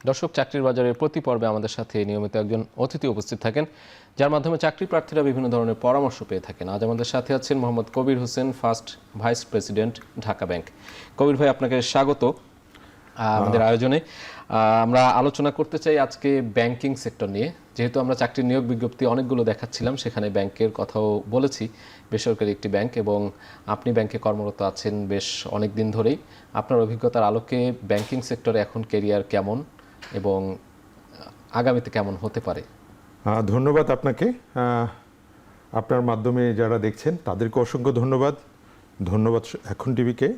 দর্শক, চাকরির বাজারের প্রতি পর্বে আমাদের সাথে নিয়মিত একজন অতিথি উপস্থিত থাকেন, যার মাধ্যমে চাকরি প্রার্থীরা বিভিন্ন ধরনের পরামর্শ পেয়ে থাকেন। আজ আমাদের সাথে আছেন Mohammad Kabir Hossain, first vice president, Dhaka bank. Kabir ভাই, আপনাকে স্বাগত আমাদের আয়োজনে। আমরা আলোচনা করতে চাই আজকে ব্যাংকিং সেক্টর নিয়ে। যেহেতু আমরা চাকরির নিয়োগ বিজ্ঞপ্তি অনেকগুলো দেখাচ্ছিলাম, সেখানে ব্যাংকের কথাও বলেছি, বেসরকারি একটি ব্যাংক, এবং আপনি ব্যাংকে কর্মরত আছেন বেশ অনেক দিন ধরেই। আপনার অভিজ্ঞতার আলোকে ব্যাংকিং সেক্টরে এখন কেরিয়ার কেমন এবং আগামীতে কেমন হতে পারে? ধন্যবাদ আপনাকে। আপনার মাধ্যমে যারা দেখছেন তাদেরকে অসংখ্য ধন্যবাদ। এখন টিভিকে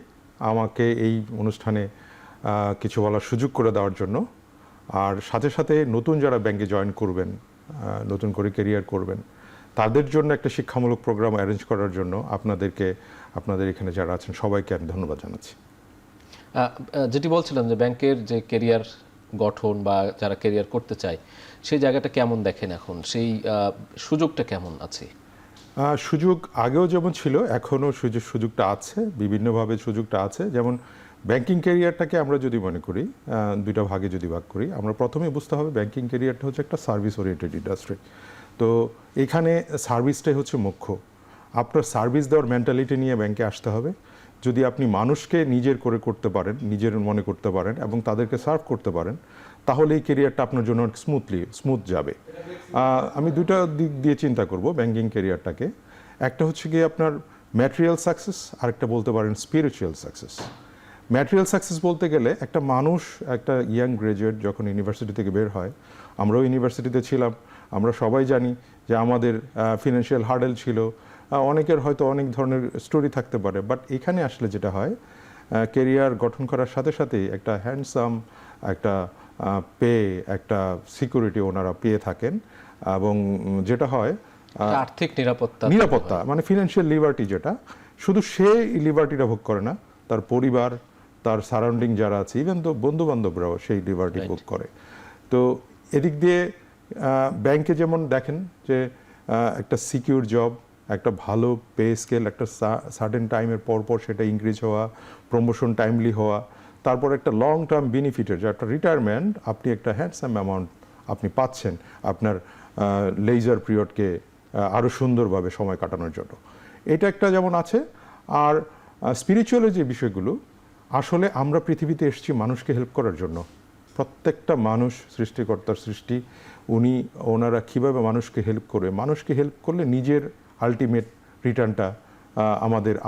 আমাকে এই অনুষ্ঠানে কিছু বলার সুযোগ করে দেওয়ার জন্য। আর সাথে সাথে নতুন যারা ব্যাংকে জয়েন করবেন, নতুন করে কেরিয়ার করবেন, তাদের জন্য একটা শিক্ষামূলক প্রোগ্রাম অ্যারেঞ্জ করার জন্য আপনাদের এখানে যারা আছেন সবাইকে আমি ধন্যবাদ জানাচ্ছি। যেটি বলছিলাম যে ব্যাংকের যে কেরিয়ার গঠন বা যারা কেরিয়ার করতে চায়, সেই জায়গাটা কেমন দেখেন এখন? সেই সুযোগটা কেমন আছে? সুযোগ আগেও যেমন ছিল, এখনও সুযোগটা আছে, বিভিন্নভাবে সুযোগটা আছে। যেমন ব্যাংকিং ক্যারিয়ারটাকে আমরা যদি মনে করি, দুইটা ভাগে যদি ভাগ করি, আমরা প্রথমে বুঝতে হবে ব্যাংকিং ক্যারিয়ারটা হচ্ছে একটা সার্ভিস ওরিয়েন্টেড ইন্ডাস্ট্রি। তো এখানে সার্ভিসটাই হচ্ছে মুখ্য। আপনার সার্ভিস দেওয়ার মেন্টালিটি নিয়ে ব্যাংকে আসতে হবে। যদি আপনি মানুষকে নিজের করে করতে পারেন, নিজের মনে করতে পারেন এবং তাদেরকে সার্ভ করতে পারেন, তাহলে এই ক্যারিয়ারটা আপনার জন্য স্মুথ যাবে। আমি দুইটা দিক দিয়ে চিন্তা করব ব্যাংকিং ক্যারিয়ারটাকে। একটা হচ্ছে গিয়ে আপনার ম্যাটেরিয়াল সাকসেস, আরেকটা বলতে পারেন স্পিরিচুয়াল সাকসেস। ম্যাটেরিয়াল সাকসেস বলতে গেলে একটা মানুষ, একটা ইয়াং গ্র্যাজুয়েট যখন ইউনিভার্সিটি থেকে বের হয়, আমরাও ইউনিভার্সিটিতে ছিলাম, আমরা সবাই জানি যে আমাদের ফিনান্সিয়াল হার্ডেল ছিল, অনেকের হয়তো অনেক ধরনের স্টোরি থাকতে পারে। বাট এখানে আসলে যেটা হয়, কেরিয়ার গঠন করার সাথে সাথে একটা হ্যান্ডসাম একটা একটা সিকিউরিটি ওনারা পেয়ে থাকেন। এবং যেটা হয় আর্থিক নিরাপত্তা, মানে ফিনান্সিয়াল লিবার্টি, যেটা শুধু সে লিবার্টিটা ভোগ করে না, তার পরিবার, তার সারাউন্ডিং যারা আছে, ইভেন তো বন্ধু বান্ধবরাও সেই লিবার্টি ভোগ করে। তো এদিক দিয়ে ব্যাংকে যেমন দেখেন যে একটা সিকিউর জব, একটা ভালো পে স্কেল, একটা সার্টেন টাইমের পর সেটা ইনক্রিজ হওয়া, প্রমোশন টাইমলি হওয়া, তারপর একটা লং টার্ম বেনিফিটের যে একটা রিটায়ারমেন্ট, আপনি একটা হ্যান্ডসাম অ্যামাউন্ট আপনি পাচ্ছেন আপনার লেজার পিরিয়ডকে আরও সুন্দরভাবে সময় কাটানোর জন্য। এটা একটা যেমন আছে। আর স্পিরিচুয়ালের যে বিষয়গুলো, আসলে আমরা পৃথিবীতে এসেছি মানুষকে হেল্প করার জন্য। প্রত্যেকটা মানুষ সৃষ্টিকর্তার সৃষ্টি, ওনারা কীভাবে মানুষকে হেল্প করলে নিজের আলটিমেট রিটার্নটা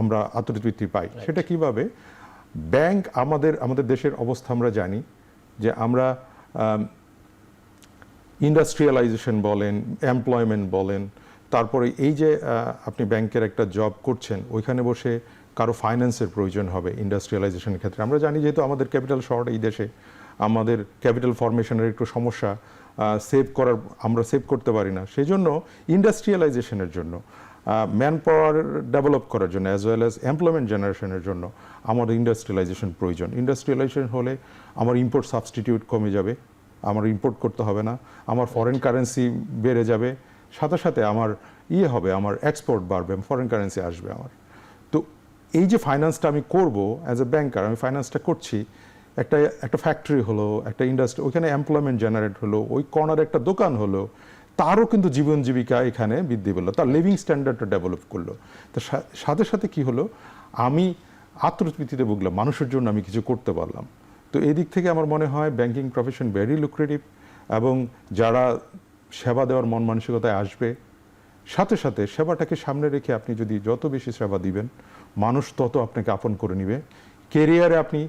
আমরা আত্মতৃপ্তি পাই। সেটা কিভাবে? ব্যাংক, আমাদের দেশের অবস্থা আমরা জানি যে আমরা ইন্ডাস্ট্রিয়ালাইজেশন বলেন, এমপ্লয়মেন্ট বলেন, তারপরে এই যে আপনি ব্যাংকের একটা জব করছেন, ওইখানে বসে কারো ফাইন্যান্সের প্রয়োজন হবে ইন্ডাস্ট্রিয়ালাইজেশনের ক্ষেত্রে। আমরা জানি যেহেতু আমাদের ক্যাপিটাল শর্ট এই দেশে, আমাদের ক্যাপিটাল ফরমেশনের একটু সমস্যা, আমরা সেভ করতে পারি না। সেই জন্য ইন্ডাস্ট্রিয়ালাইজেশনের জন্য, ম্যান পাওয়ার ডেভেলপ করার জন্য, অ্যাজ ওয়েল অ্যাজ এমপ্লয়মেন্ট জেনারেশনের জন্য আমাদের ইন্ডাস্ট্রিয়ালাইজেশন প্রয়োজন। ইন্ডাস্ট্রিয়ালাইজেশন হলে আমার ইম্পোর্ট সাবস্টিটিউট কমে যাবে, আমার ইম্পোর্ট করতে হবে না, আমার ফরেন কারেন্সি বেড়ে যাবে, সাথে সাথে আমার হবে, আমার এক্সপোর্ট বাড়বে, ফরেন কারেন্সি আসবে আমার। তো এই যে ফাইন্যান্সটা আমি করব অ্যাজ এ ব্যাংকার, আমি ফাইন্যান্সটা করছি, একটা ফ্যাক্টরি হলো, একটা ইন্ডাস্ট্রি, ওইখানে এমপ্লয়মেন্ট জেনারেট হলো, ওই কর্নারে একটা দোকান হলো, তারও কিন্তু জীবন জীবিকা এখানে বৃদ্ধি পেলো, তার লিভিং স্ট্যান্ডার্ডটা ডেভেলপ করলো। তো সাথে সাথে কি হলো, আমি আত্মতৃপ্তিতে ভুগলাম, মানুষের জন্য আমি কিছু করতে পারলাম। তো এই দিক থেকে আমার মনে হয় ব্যাংকিং প্রফেশন ভেরি লুক্রেটিভ। এবং যারা সেবা দেওয়ার মন মানসিকতায় আসবে, সাথে সাথে সেবাটাকে সামনে রেখে আপনি যদি যত বেশি সেবা দিবেন, মানুষ তত আপনাকে আপন করে নিবে। কেরিয়ারে আপনি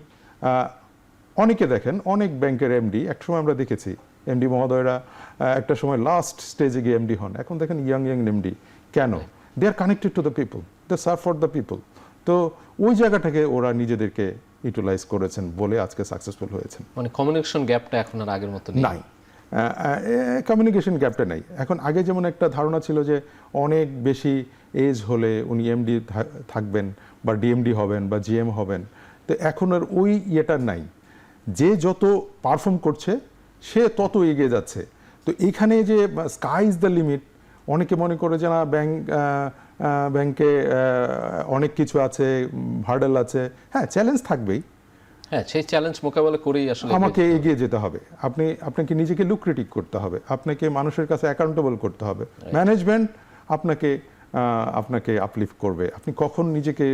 অনেকে দেখেন, অনেক ব্যাংকের এমডি, একসময় আমরা দেখেছি এমডি মহোদয়রা একটা সময় লাস্ট স্টেজে গিয়ে এমডি হন। এখন দেখেন ইয়াং এমডি। কেন? They are connected to the people, they serve for the people. তো ওই জায়গাটাকে ওরা নিজেদেরকে ইউটিলাইজ করেছেন বলে আজকে সাকসেসফুল হয়েছেন। মানে কমিউনিকেশন গ্যাপটা এখন আর আগের মতো নাই, কমিউনিকেশন গ্যাপটা নাই। এখন আগে যেমন একটা ধারণা ছিল যে অনেক বেশি এজ হলে উনি এমডি থাকবেন বা ডিএমডি হবেন বা জিএম হবেন। তো এখন আর ওই ইয়েটা নাই। যে যত পারফর্ম করছে সে তত এগিয়ে যাচ্ছে। তো এইখানে যে স্কাই ইজ দ্য লিমিট, অনেকে মনে করে যে না ব্যাংকে অনেক কিছু আছে, হার্ডেল আছে। হ্যাঁ, চ্যালেঞ্জ থাকবেই, হ্যাঁ, সেই চ্যালেঞ্জ মোকাবেলা করেই আসলে আমাকে এগিয়ে যেতে হবে। আপনাকে নিজেকে লুক্রেটিভ করতে হবে, আপনাকে মানুষের কাছে অ্যাকাউন্টেবল করতে হবে। ম্যানেজমেন্ট আপনাকে আপলিফট করবে। আপনি কখন নিজেকে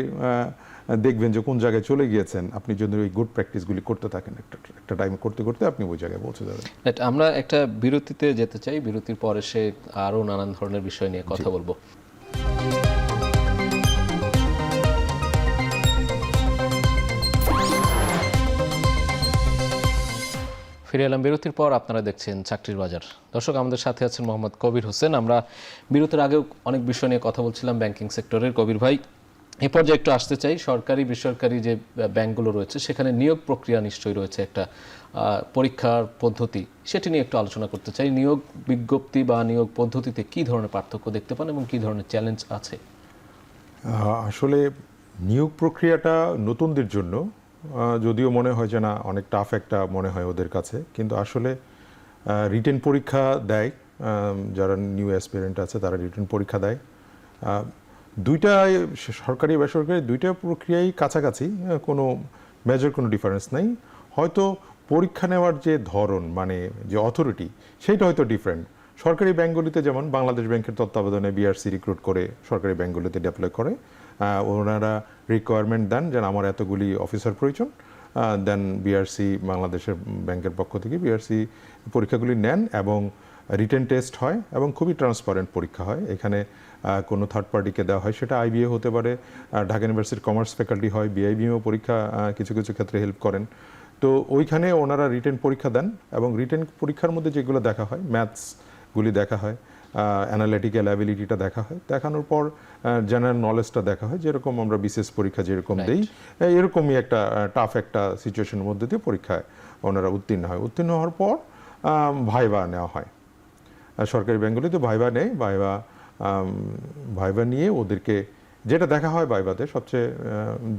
দেখবেন যে কোন জায়গায় চলে গিয়েছেন, আপনি যদি ওই গুড প্র্যাকটিসগুলি করতে থাকেন একটা টাইম করতে করতে আপনি ওই জায়গায় পৌঁছে যাবেন। আমরা একটা বিরতিতে যেতে চাই, বিরতির পরে সে আরো নানান ধরনের বিষয় নিয়ে কথা বলবো। ফিরে এলাম বিরতির পর। আপনারা দেখছেন চাকরির বাজার। দর্শক, আমাদের সাথে আছেন মোহাম্মদ কবির হোসেন। আমরা বিরতির আগেও অনেক বিষয় নিয়ে কথা বলছিলাম ব্যাংকিং সেক্টরের। কবির ভাই, এ পর্যায়ে একটু আসতে চাই, সরকারি বেসরকারি যে ব্যাংকগুলো রয়েছে সেখানে নিয়োগ প্রক্রিয়া নিশ্চয়ই রয়েছে, একটা পরীক্ষার পদ্ধতি, সেটি নিয়ে একটু আলোচনা করতে চাই। নিয়োগ বিজ্ঞপ্তি বা নিয়োগ পদ্ধতিতে কি ধরনের পার্থক্য দেখতে পান এবং কি ধরনের চ্যালেঞ্জ আছে? আসলে নিয়োগ প্রক্রিয়াটা নতুনদের জন্য যদিও মনে হয় যে না অনেক টাফ একটা মনে হয় ওদের কাছে, কিন্তু আসলে রিটেন পরীক্ষা দেয়, যারা নিউ অ্যাসপিরেন্ট আছে তারা রিটেন পরীক্ষা দেয়। দুইটাই সরকারি বেসরকারি দুইটা প্রক্রিয়াই কাছাকাছি, কোনো মেজর কোনো ডিফারেন্স নেই। হয়তো পরীক্ষা নেওয়ার যে ধরন, মানে যে অথরিটি, সেইটা হয়তো ডিফারেন্ট। সরকারি ব্যাংকগুলিতে যেমন বাংলাদেশ ব্যাংকের তত্ত্বাবধানে বিআরসি রিক্রুট করে সরকারি ব্যাংকগুলিতে ডেপ্লয় করে, ওনারা রিকোয়ারমেন্ট দেন যে আমার এতগুলি অফিসার প্রয়োজন, দেন বিআরসি বাংলাদেশের ব্যাংকের পক্ষ থেকে বিআরসি পরীক্ষাগুলি নেন এবং রিটেন টেস্ট হয় এবং খুবই ট্রান্সপারেন্ট পরীক্ষা হয়। এখানে কোনো থার্ড পার্টিকে দেওয়া হয়, সেটা আইবিএ হতে পারে, ঢাকা ইউনিভার্সিটির কমার্স ফ্যাকাল্টি হয়, বিআইবিএও পরীক্ষা কিছু কিছু ক্ষেত্রে হেল্প করেন। তো ওইখানে ওনারা রিটেন পরীক্ষা দেন এবং রিটেন পরীক্ষার মধ্যে যেগুলো দেখা হয়, ম্যাথসগুলি দেখা হয়, অ্যানালিটিক্যাল অ্যাবিলিটিটা দেখা হয়, দেখানোর পর জেনারেল নলেজটা দেখা হয়, যেরকম আমরা বিশেষ পরীক্ষা যেরকম দেই এরকমই একটা টাফ একটা সিচুয়েশনের মধ্যে দিয়ে পরীক্ষায় ওনারা উত্তীর্ণ হয়। উত্তীর্ণ হওয়ার পর ভাইবা নেওয়া হয়। সরকারি ব্যাংকগুলিতে ভাইবা নেয়, ভাইবা নিয়ে ওদেরকে যেটা দেখা হয় ভাইবাতে, সবচেয়ে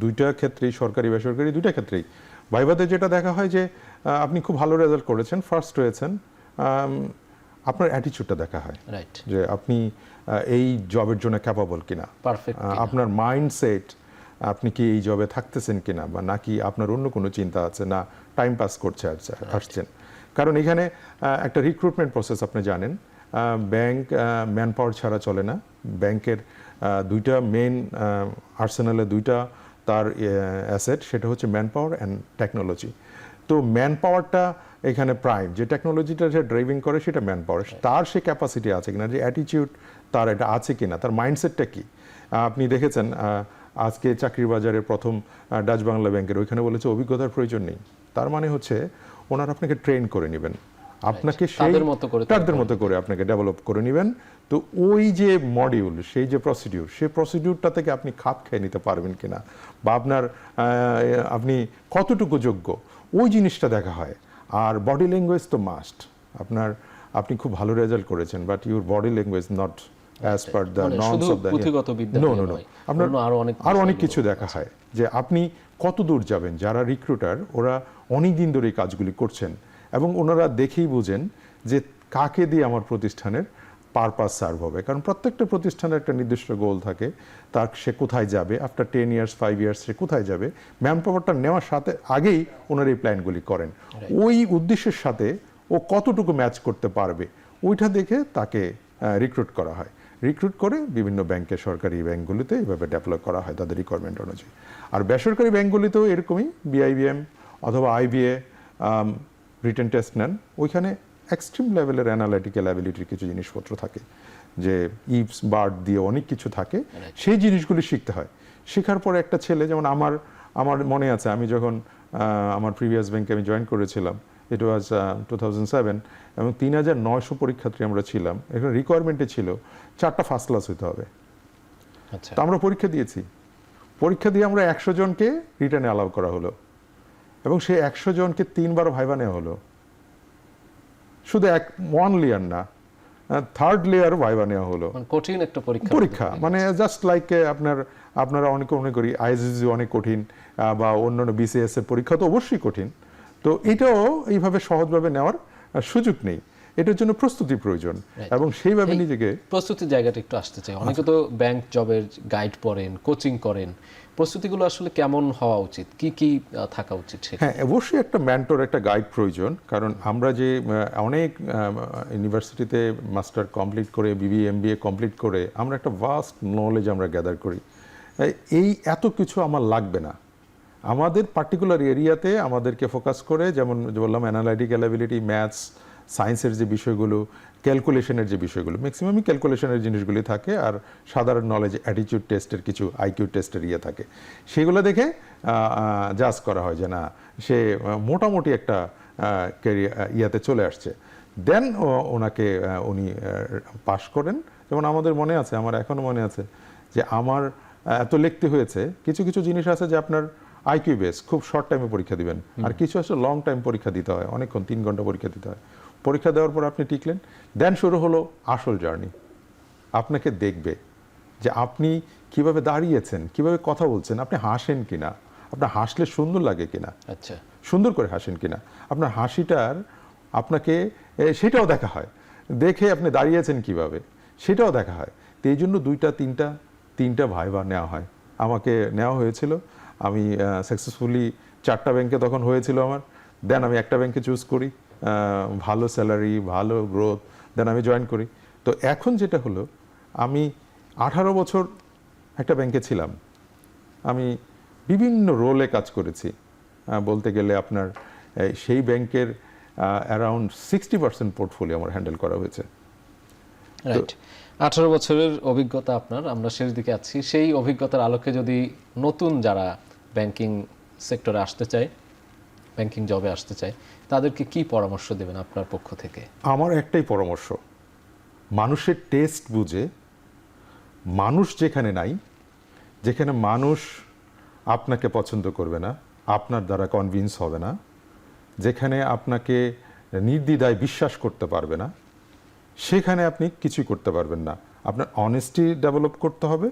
দুইটা ক্ষেত্রেই, সরকারি বেসরকারি দুইটা ক্ষেত্রেই ভাইবাতে যেটা দেখা হয় যে আপনি খুব ভালো রেজাল্ট করেছেন, ফার্স্ট হয়েছেন, আপনার অ্যাটিটিউডটা দেখা হয়, যে আপনি এই জবের জন্য ক্যাপাবল কিনা, আপনার মাইন্ডসেট, আপনি কি এই জবে থাকতেছেন কিনা, বা নাকি আপনার অন্য কোনো চিন্তা আছে, না টাইম পাস করছে আসছেন। কারণ এখানে একটা রিক্রুটমেন্ট প্রসেস আপনি জানেন, ব্যাংক ম্যান পাওয়ার ছাড়া চলে না। ব্যাংকের দুইটা মেন আর্সেনালে দুইটা তার অ্যাসেট, সেটা হচ্ছে ম্যান পাওয়ার অ্যান্ড টেকনোলজি। তো ম্যান পাওয়ারটা এখানে প্রাইম, যে টেকনোলজিটা সে ড্রাইভিং করে সেটা ম্যান পাওয়ার, তার সে ক্যাপাসিটি আছে কিনা, যে অ্যাটিটিউড তার এটা আছে কিনা, তার মাইন্ডসেটটা কি। আপনি দেখেছেন আজকে চাকরির বাজারে প্রথম ডাচ বাংলা ব্যাংকের ওইখানে বলেছে অভিজ্ঞতার প্রয়োজন নেই। তার মানে হচ্ছে ওনারা আপনাকে ট্রেন করে নেবেন, আপনাকে তাদের মতো করে আপনাকে ডেভেলপ করে নেবেন। তো ওই যে মডিউল, সেই যে প্রসিডিউর, সেই প্রসিডিউরটা থেকে আপনি খাপ খেয়ে নিতে পারবেন কিনা, বা আপনি কতটুকু যোগ্য, ওই জিনিসটা দেখা হয়। আর বডি ল্যাঙ্গুয়েজ তো মাস্ট। আপনি খুব ভালো রেজাল্ট করেছেন, but your body language not as per the norms of the, আপনার আরো অনেক কিছু দেখা হয়, যে আপনি কত দূর যাবেন। যারা রিক্রুটার ওরা অনেক দিন ধরে এই কাজগুলি করছেন এবং ওনারা দেখেই বুঝেন যে কাকে দিয়ে আমার প্রতিষ্ঠানের পারপাস সার্ভ হবে। কারণ প্রত্যেকটা প্রতিষ্ঠানের একটা নির্দিষ্ট গোল থাকে, তার সে কোথায় যাবে, আফটার 10 ইয়ার্স 5 ইয়ার্স সে কোথায় যাবে। ম্যান পাওয়ারটা নেওয়ার সাথে আগেই ওনারা এই প্ল্যানগুলি করেন, ওই উদ্দেশ্যের সাথে ও কতটুকু ম্যাচ করতে পারবে ওইটা দেখে তাকে রিক্রুট করা হয়। রিক্রুট করে বিভিন্ন ব্যাংকে, সরকারি ব্যাংকগুলিতে এইভাবে ডেভেলপ করা হয় তাদের রিকোয়ারমেন্ট অনুযায়ী। আর বেসরকারি ব্যাংকগুলিতেও এরকমই বিআইবিএম অথবা আইবিএ রিটেন টেস্ট নেন। ওইখানে এক্সট্রিম লেভেলের অ্যানালিটিক্যাল অ্যাবিলিটির কিছু জিনিসপত্র থাকে, যে ইফস বার্ড দিয়ে অনেক কিছু থাকে, সেই জিনিসগুলি শিখতে হয়। শেখার পরে একটা ছেলে, যেমন আমার মনে আছে আমি যখন আমার প্রিভিয়াস ব্যাংকে আমি জয়েন করেছিলাম, ইট ওয়াজ 2007, এবং 3900 পরীক্ষার্থী আমরা ছিলাম। এখানে রিকোয়ারমেন্টে ছিল 4টা ফার্স্ট ক্লাস হতে হবে। তো আমরা পরীক্ষা দিয়েছি, পরীক্ষা দিয়ে আমরা 100 জনকে রিটার্নে অ্যালাউ করা হলো, এবং সেই 100 জনকে 3 বার ভাইবা নেওয়া হলো। শুধু ওয়ান লেয়ার না, থার্ড লেয়ার ভাইবা নেওয়া হলো। কঠিন একটা পরীক্ষা, মানে জাস্ট লাইক আপনারা অনেকে মনে করি আইএসএসসি অনেক কঠিন, বা অন্যান্য বিসিএস এর পরীক্ষা তো অবশ্যই কঠিন। তো এটাও এইভাবে সহজভাবে নেওয়ার সুযোগ নেই। এটার জন্য প্রস্তুতি প্রয়োজন এবং সেইভাবে নিজেকে প্রস্তুতির জায়গাটা একটু আসতে চাই। অনেকে তো ব্যাংক জবের গাইড পড়েন, কোচিং করেন, প্রস্তুতিগুলো আসলে কেমন হওয়া উচিত, কি কি থাকা উচিত সেটা? হ্যাঁ, অবশ্যই একটা মেন্টর, একটা গাইড প্রয়োজন। কারণ আমরা যে অনেক ইউনিভার্সিটিতে মাস্টার কমপ্লিট করে, বিবিএ এমবিএ কমপ্লিট করে আমরা একটা ভাস্ট নলেজ আমরা গ্যাদার করি, এই এত কিছু আমার লাগবে না। আমাদের পার্টিকুলার এরিয়াতে আমাদেরকে ফোকাস করে, যেমন বললাম অ্যানালাইটিক্যাল অ্যাবিলিটি, ম্যাথস, সায়েন্সের যে বিষয়গুলো, ক্যালকুলেশনের যে বিষয়গুলো, ম্যাক্সিমামই ক্যালকুলেশনের জিনিসগুলি থাকে, আর সাধারণ নলেজ, অ্যাটিটিউড টেস্টের কিছু, আইকিউ টেস্টের ইয়ে থাকে, সেগুলো দেখে জাজ করা হয় যে না, সে মোটামুটি একটা ইয়াতে চলে আসছে। দেন ওনাকে উনি পাশ করেন। যেমন আমাদের মনে আছে, আমার এখনও মনে আছে যে আমার এত লিখতে হয়েছে, কিছু কিছু জিনিস আছে যে আপনার আইকিউ বেস, খুব শর্ট টাইমে পরীক্ষা দিবেন, আর কিছু আছে লং টাইম পরীক্ষা দিতে হয়, অনেকক্ষণ 3 ঘন্টা পরীক্ষা দিতে হয়। পরীক্ষা দেওয়ার পর আপনি টিকলেন, দেন শুরু হলো আসল জার্নি। আপনাকে দেখবে যে আপনি কিভাবে দাঁড়িয়েছেন, কিভাবে কথা বলছেন, আপনি হাসেন কিনা, আপনার হাসলে সুন্দর লাগে কিনা, আচ্ছা, সুন্দর করে হাসেন কিনা, আপনার হাসিটার আপনাকে সেটাও দেখা হয়, দেখে আপনি দাঁড়িয়েছেন কিভাবে সেটাও দেখা হয়। তো এই জন্য 2টা 3টা ভাইবা নেওয়া হয়। আমাকে নেওয়া হয়েছিল, আমি সাকসেসফুলি 4টা ব্যাংকে তখন হয়েছিল আমার। দেন আমি একটা ব্যাংকে চুজ করি, ভালো স্যালারি, ভালো গ্রোথ, দেন আমি জয়েন করি। তো এখন যেটা হলো, আমি 18 বছর একটা ব্যাংকে ছিলাম, আমি বিভিন্ন রোলে কাজ করেছি। বলতে গেলে আপনার সেই ব্যাংকের অ্যারাউন্ড 60% পোর্টফোলিও আমার হ্যান্ডেল করা হয়েছে। রাইট। 18 বছরের অভিজ্ঞতা আপনার, আমরা শেষ দিকে আছি। সেই অভিজ্ঞতার আলোকে যদি নতুন যারা ব্যাংকিং সেক্টরে আসতে চায়, ব্যাংকিং জবে আসতে চায়, তাদেরকে কি পরামর্শ দেবেন আপনার পক্ষ থেকে? আমার একটাই পরামর্শ, মানুষের টেস্ট বুঝে, মানুষ যেখানে নাই, যেখানে মানুষ আপনাকে পছন্দ করবে না, আপনার দ্বারা কনভিন্স হবে না, যেখানে আপনাকে নির্দ্বিধায় বিশ্বাস করতে পারবে না, সেখানে আপনি কিছুই করতে পারবেন না। আপনার অনেস্টি ডেভেলপ করতে হবে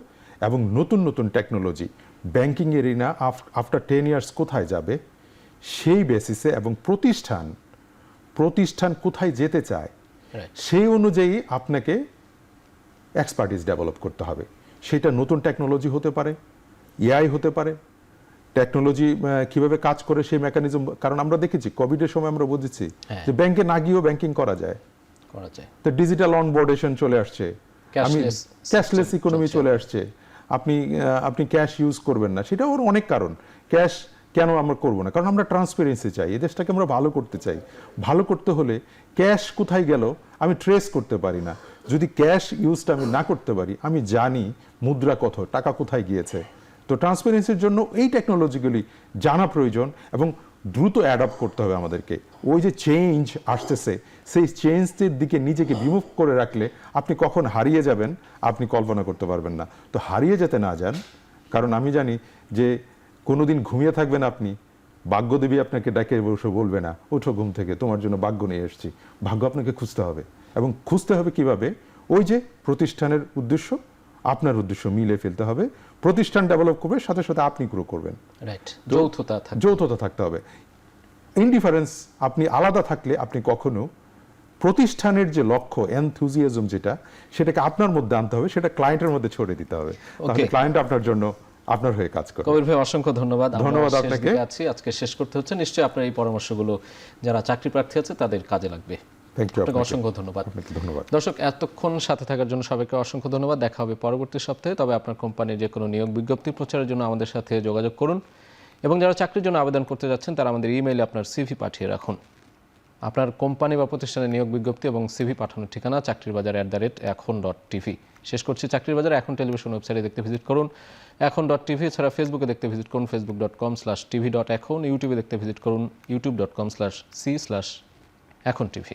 এবং নতুন নতুন technology, banking arena after 10 years কোথায় যাবে সেই বেসিসে, এবং প্রতিষ্ঠান কোথায় যেতে চায় সেই অনুযায়ী আপনাকে এক্সপার্টিস ডেভেলপ করতে হবে। সেটা নতুন টেকনোলজি হতে পারে, এআই হতে পারে, টেকনোলজি কিভাবে কাজ করে সেই মেকানিজম। কারণ আমরা দেখেছি কোভিডের সময় আমরা বুঝেছি যে ব্যাংকে না গিয়েও ব্যাংকিং করা যায়। তো ডিজিটাল অনবোর্ডেশন চলে আসছে, ক্যাশলেস ইকোনমি চলে আসছে, আপনি ক্যাশ ইউজ করবেন না, সেটা ওর অনেক কারণ। ক্যাশ কেন আমরা করবো না? কারণ আমরা ট্রান্সপারেন্সি চাই, এই দেশটাকে আমরা ভালো করতে চাই। ভালো করতে হলে ক্যাশ কোথায় গেল আমি ট্রেস করতে পারি না। যদি ক্যাশ ইউজটা আমি না করতে পারি, আমি জানি মুদ্রা কত, টাকা কোথায় গিয়েছে। তো ট্রান্সপারেন্সির জন্য এই টেকনোলজিগুলি জানা প্রয়োজন এবং দ্রুত অ্যাডপ্ট করতে হবে আমাদেরকে। ওই যে চেঞ্জ আসতেছে, সেই চেঞ্জের দিকে নিজেকে বিমুখ করে রাখলে আপনি কখন হারিয়ে যাবেন আপনি কল্পনা করতে পারবেন না। তো হারিয়ে যেতে না যান, কারণ আমি জানি যে কোনোদিন ঘুমিয়ে থাকবেন আপনি, ভাগ্যদেবী আপনাকে ডাকে বসে বলবে না ওঠো ঘুম থেকে, তোমার জন্য ভাগ্য নিয়ে এসেছি। ভাগ্য আপনাকে খুঁজতে হবে, এবং খুঁজতে হবে কিভাবে? ওই যে প্রতিষ্ঠানের উদ্দেশ্য, আপনার উদ্দেশ্য মিলে ফেলতে হবে। প্রতিষ্ঠান ডেভেলপ করবে, সাথে সাথে আপনি গ্রো করবেন। রাইট, যৌথতা থাকতে হবে। ইনডিফারেন্স, আপনি আলাদা থাকলে আপনি কখনো প্রতিষ্ঠানের যে লক্ষ্য, এনথুজিয়াজম যেটা, সেটাকে আপনার মধ্যে আনতে হবে, সেটা ক্লায়েন্টের মধ্যে ছড়িয়ে দিতে হবে, তাহলে ক্লায়েন্ট আপনার জন্য আপনার হয়ে কাজ করবে। কবির ভাই, অসংখ্য ধন্যবাদ। ধন্যবাদ আপনাকে। আজকে শেষ করতে হচ্ছে, নিশ্চয়ই আপনার এই পরামর্শগুলো যারা চাকরি প্রার্থী আছে তাদের কাজে লাগবে। অসংখ্য ধন্যবাদ। দর্শক, এতক্ষণ সাথে থাকার জন্য সবাইকে অসংখ্য ধন্যবাদ। দেখা হবে পরবর্তী সপ্তাহে। তবে আপনার কোম্পানির যে কোনো নিয়োগ বিজ্ঞপ্তি প্রচারের জন্য আমাদের সাথে যোগাযোগ করুন, এবং যারা চাকরির জন্য আবেদন করতে যাচ্ছেন তারা আমাদের ইমেইলে আপনার সিভি পাঠিয়ে রাখুন। আপনার কোম্পানি বা প্রতিষ্ঠানের নিয়োগ বিজ্ঞপ্তি এবং সিভি পাঠানোর ঠিকানা চাকরিরবাজার@এখন.tv। শেষ করছি চাকরির বাজার। এখন টেলিভিশন ওয়েবসাইটে দেখতে ভিজিট করুন এখন.tv, এছাড়া ফেসবুকে দেখতে ভিজিট করুন facebook.com/tv.এখন, ইউটিউবে দেখতে ভিজিট করুন youtube.com/c/echontv।